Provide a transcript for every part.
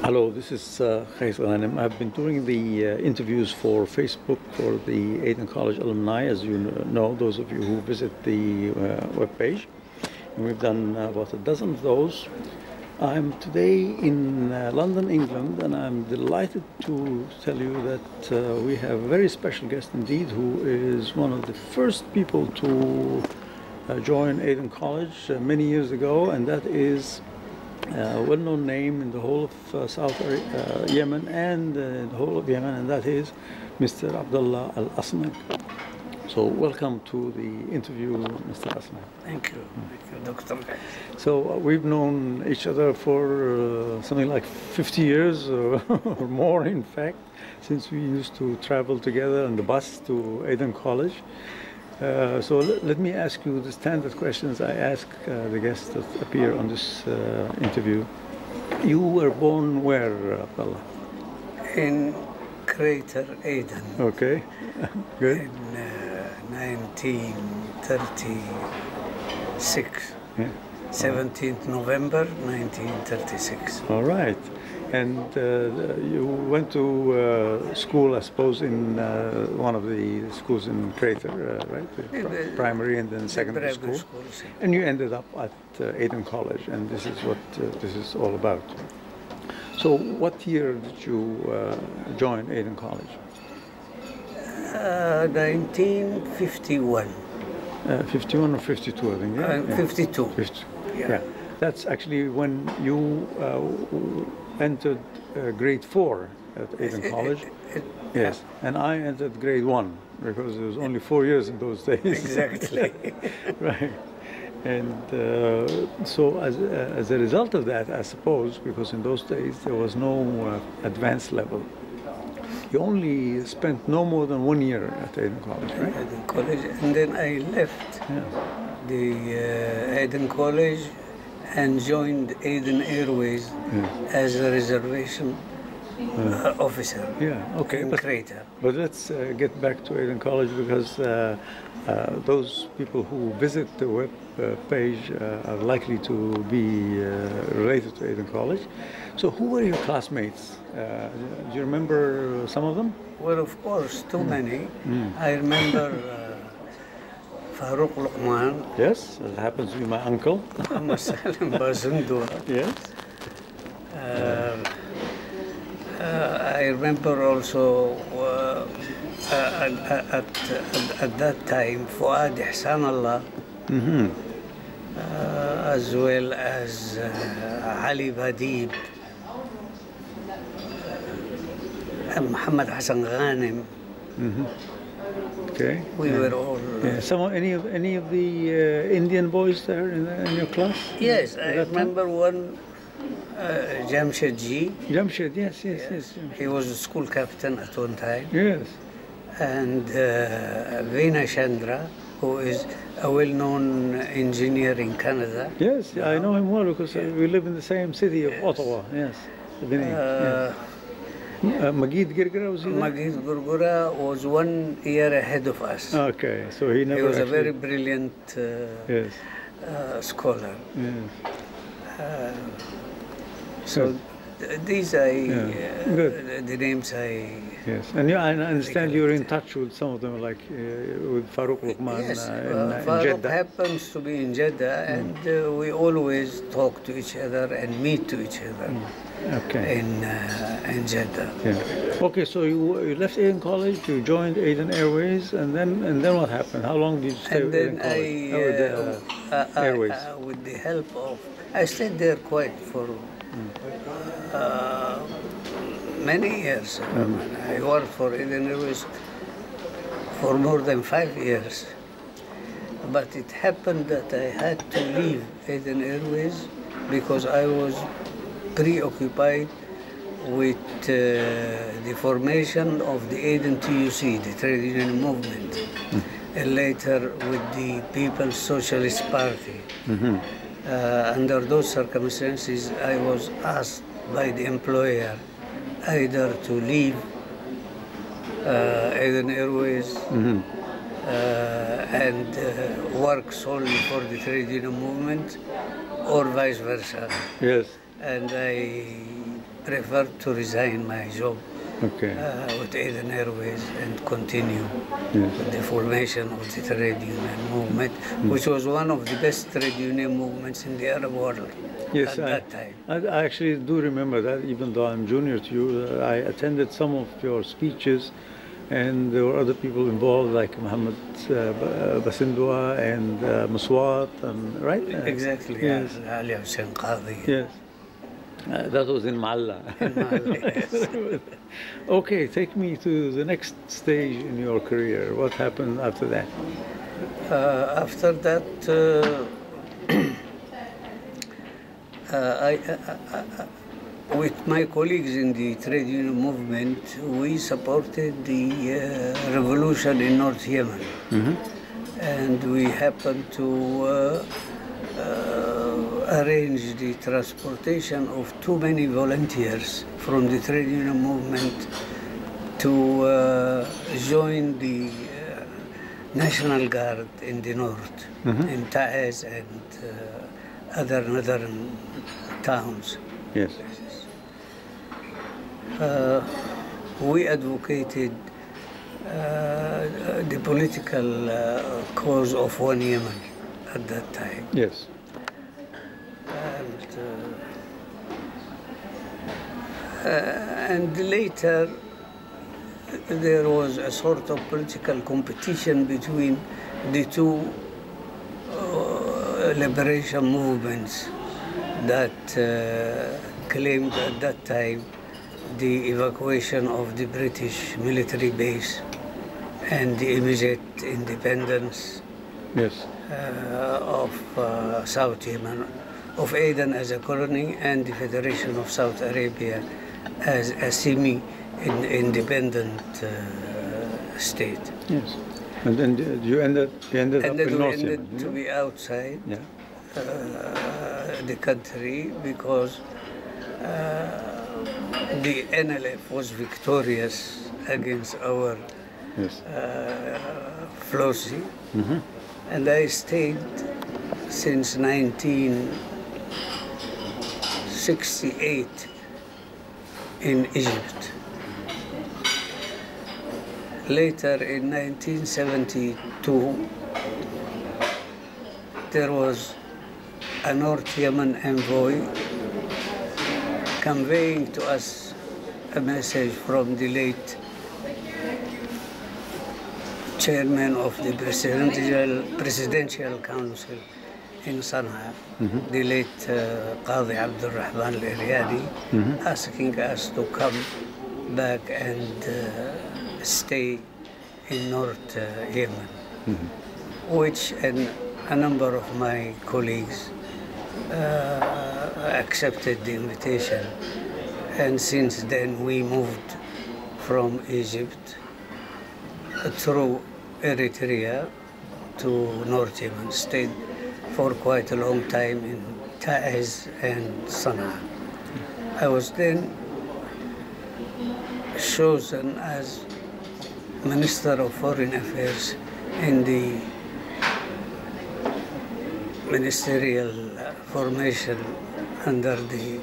Hello, this is Asnag London. I've been doing the interviews for Facebook for the Adeni College alumni, as you know, those of you who visit the webpage. And we've done about a dozen of those. I'm today in London, England, and I'm delighted to tell you that we have a very special guest indeed, who is one of the first people to join Adeni College many years ago, and that is a well-known name in the whole of South Yemen and the whole of Yemen, and that is Mr. Abdullah Al-Asnag. So welcome to the interview, Mr. Asnag. Thank you, Doctor. So we've known each other for something like 50 years or more, in fact, since we used to travel together on the bus to Adeni College. So let me ask you the standard questions I ask the guests that appear on this interview. You were born where, Abdullah? In Crater Aden. Okay, good. In 1936. Yeah. 17th November 1936. All right. And you went to school, I suppose, in one of the schools in Crater, right? Primary and then secondary school. Schools. And you ended up at Adeni College, and this is what this is all about. So what year did you join Adeni College? 1951. 51 or 52, I think, yeah? 52. 52. Yeah. Yeah. That's actually when you entered grade 4 at Adeni College. Yes, and I entered grade 1 because it was only 4 years in those days. Exactly. Right. And so as a result of that, I suppose, because in those days there was no advanced level, you only spent no more than 1 year at Adeni College, right? Adeni College, and then I left the Adeni College and joined Adeni Airways as a reservation officer. Yeah, okay. In Crater. But let's get back to Adeni College, because those people who visit the web page are likely to be related to Adeni College. So who were your classmates? Do you remember some of them? Well, of course, too many. I remember Farouk Luqman. Yes, that happens to be my uncle. Muhammad Salim Bazundur. Yes. I remember also at that time Fuad Ihsan Allah, as well as Ali Badib, Muhammad Hassan Ghanem. Okay. We were all. Any of the Indian boys there in your class? Yes, I remember one. Jamshed Ji. Jamshed, yes. He was a school captain at one time. Yes. And Veena Chandra, who is a well-known engineer in Canada. Yes, I know him well because we live in the same city of Ottawa. Yes. Magid Girgura was he there? Magid Gurgura was 1 year ahead of us. Okay, so he never. He was a very brilliant scholar. Yes. So these are the names I. Yes, and I understand you're in touch with some of them, like with Farouk Luqman yes, in Farouk Jeddah. happens to be in Jeddah, and we always talk to each other and meet to each other. Okay. In Jeddah. Yeah. Okay, so you left Adeni College, you joined Adeni Airways, and then what happened? How long did you stay and with then Adeni College? Airways. With the help of, I stayed there quite for many years. I worked for Adeni Airways for more than 5 years. But it happened that I had to leave Adeni Airways because I was preoccupied with the formation of the Adeni TUC, the trade union movement, and later with the People's Socialist Party. Under those circumstances, I was asked by the employer either to leave Adeni Airways and work solely for the trade union movement, or vice versa. Yes. And I preferred to resign my job Okay. with Aden Airways and continue Yes. with the formation of the trade union movement, which was one of the best trade union movements in the Arab world Yes, at that time. I actually do remember that, even though I'm junior to you. I attended some of your speeches, and there were other people involved, like Mohammed Basindwa and Maswat, and right? Exactly, Yes. Ali Hussein Qadi. Yes. That was in Malla. Yes. Okay, take me to the next stage in your career. What happened after that? After that, with my colleagues in the trade union movement, we supported the revolution in North Yemen. And we happened to arrange the transportation of too many volunteers from the trade union movement to join the National Guard in the north, in Taiz and other northern towns. Yes. We advocated the political cause of one Yemen at that time. Yes. And later there was a sort of political competition between the two liberation movements that claimed at that time the evacuation of the British military base and the immediate independence Yes. of South Yemen, of Aden as a colony, and the Federation of Saudi Arabia as a semi-independent state. Yes. And then you ended up And in then we North ended Yemen. to be outside Yeah. the country because the NLF was victorious against our Yes. Flossie, and I stayed since 1968 in Egypt. Later in 1972, there was a North Yemen envoy conveying to us a message from the late chairman of the Presidential Council in Sana'a, the late Qadi Abdul Rahman al-Iryani, asking us to come back and stay in North Yemen, which a number of my colleagues accepted the invitation. And since then we moved from Egypt through Eritrea to North Yemen, stayed for quite a long time in Taiz and Sana'a. I was then chosen as Minister of Foreign Affairs in the ministerial formation under the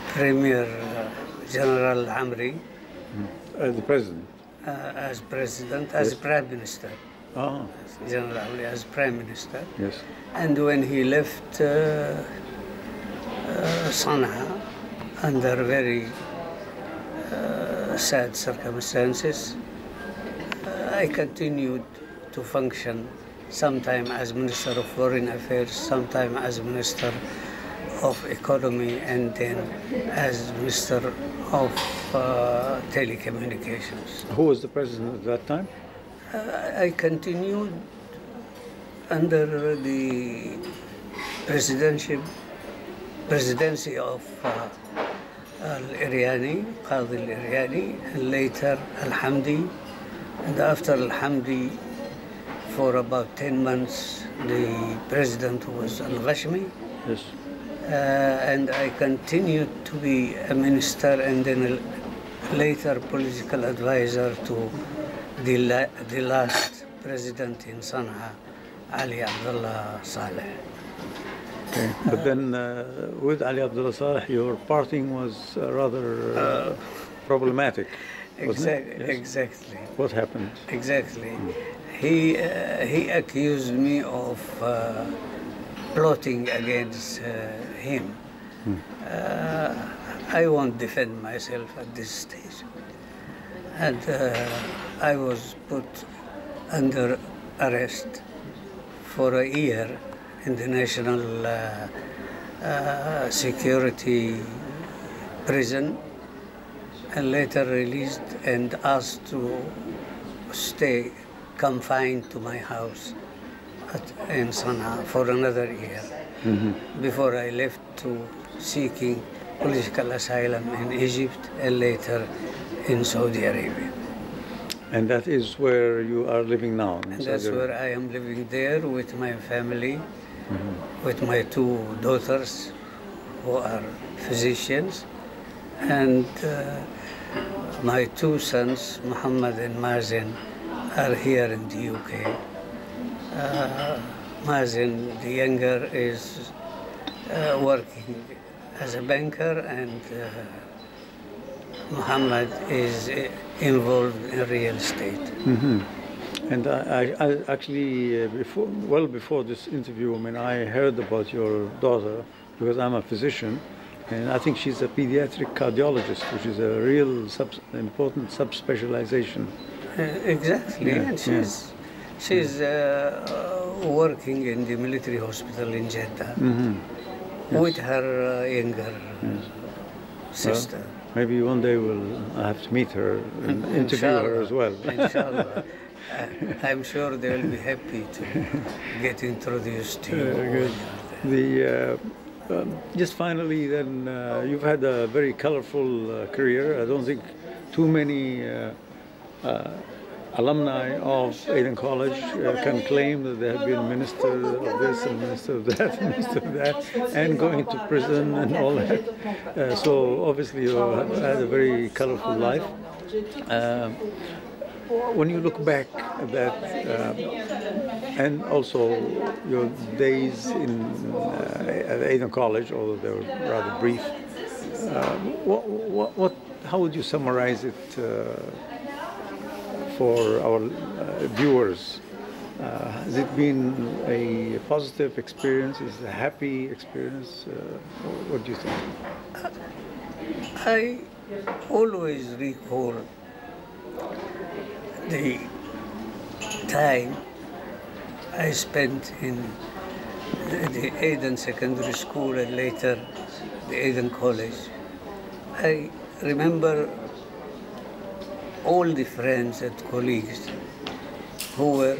Premier General Amri The president. as President, as Prime Minister. Ah. Generally as Prime Minister. Yes. And when he left Sana'a under very sad circumstances, I continued to function sometime as Minister of Foreign Affairs, sometime as Minister of Economy, and then as Minister of Telecommunications. Who was the president at that time? I continued under the presidency of Al-Iryani, Qadi Al-Iryani, and later Al-Hamdi. And after Al-Hamdi, for about 10 months, the president was Al-Ghashmi. Yes. And I continued to be a minister and then later political advisor to the last president in Sana'a, Ali Abdullah Saleh. Okay. But then with Ali Abdullah Saleh, your parting was rather problematic. Exactly. What happened? Exactly. He accused me of plotting against him. I won't defend myself at this stage. And I was put under arrest for a year in the National Security Prison, and later released and asked to stay confined to my house in Sana'a for another year before I left to seeking political asylum in Egypt and later in Saudi Arabia. And that is where you are living now? And that's where I am living there with my family, with my two daughters who are physicians, and my two sons, Muhammad and Mazen, are here in the UK. Mazen, the younger, is working as a banker, and Muhammad is involved in real estate. And I actually, before this interview, I mean, I heard about your daughter because I'm a physician, and I think she's a pediatric cardiologist, which is a real important subspecialization. Exactly, yeah, and she's working in the military hospital in Jeddah with her younger sister. Well, maybe one day I have to meet her and interview her as well. Inshallah. I'm sure they will be happy to get introduced to you. Just finally, then, you've had a very colorful career. I don't think too many alumni of Aden College can claim that they have been minister of this and minister of that and minister of that, and going to prison and all that. So obviously you have had a very colorful life. When you look back at that, and also your days at Aden College, although they were rather brief, how would you summarize it for our viewers? Has it been a positive experience? Is it a happy experience? What do you think? I always recall the time I spent in the Aden Secondary School and later the Aden College. I remember all the friends and colleagues who were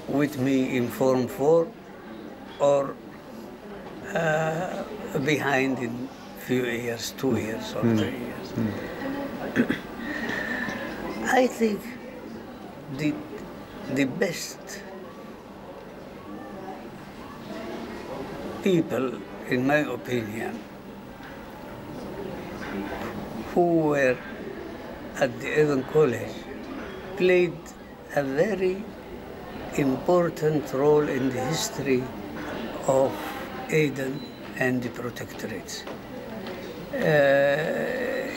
with me in Form 4 or behind in few years, 2 years or 3 years. I think the best people, in my opinion, who were at the Aden College played a very important role in the history of Aden and the protectorates.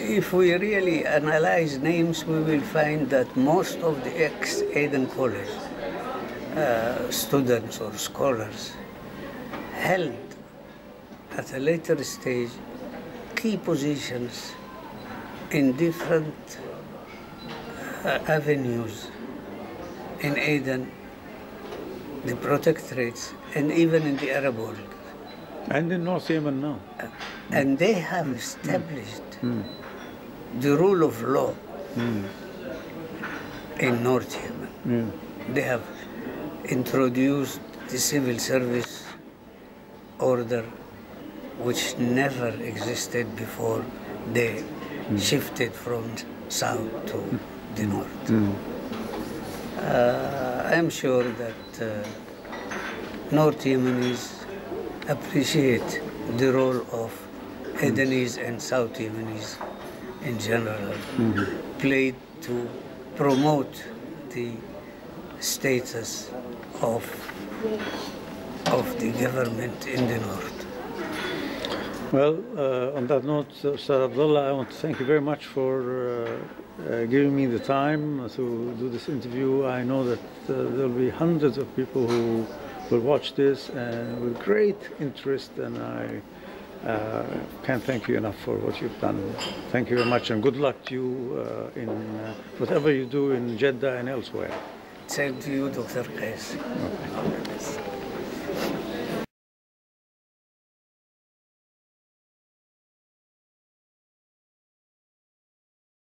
If we really analyze names, we will find that most of the ex-Aden College students or scholars held at a later stage key positions in different avenues in Aden, the protectorates, and even in the Arab world. And in North Yemen now. And they have established the rule of law in North Yemen. They have introduced the civil service order, which never existed before they shifted from south to the north. I'm sure that North Yemenis appreciate the role of Adenese and South Yemenis in general, played to promote the status of the government in the north. Well, on that note, Sir Abdullah, I want to thank you very much for giving me the time to do this interview. I know that there will be hundreds of people who will watch this and with great interest, and I can't thank you enough for what you've done. Thank you very much, and good luck to you in whatever you do in Jeddah and elsewhere. Same to you, Dr. Qais. Okay.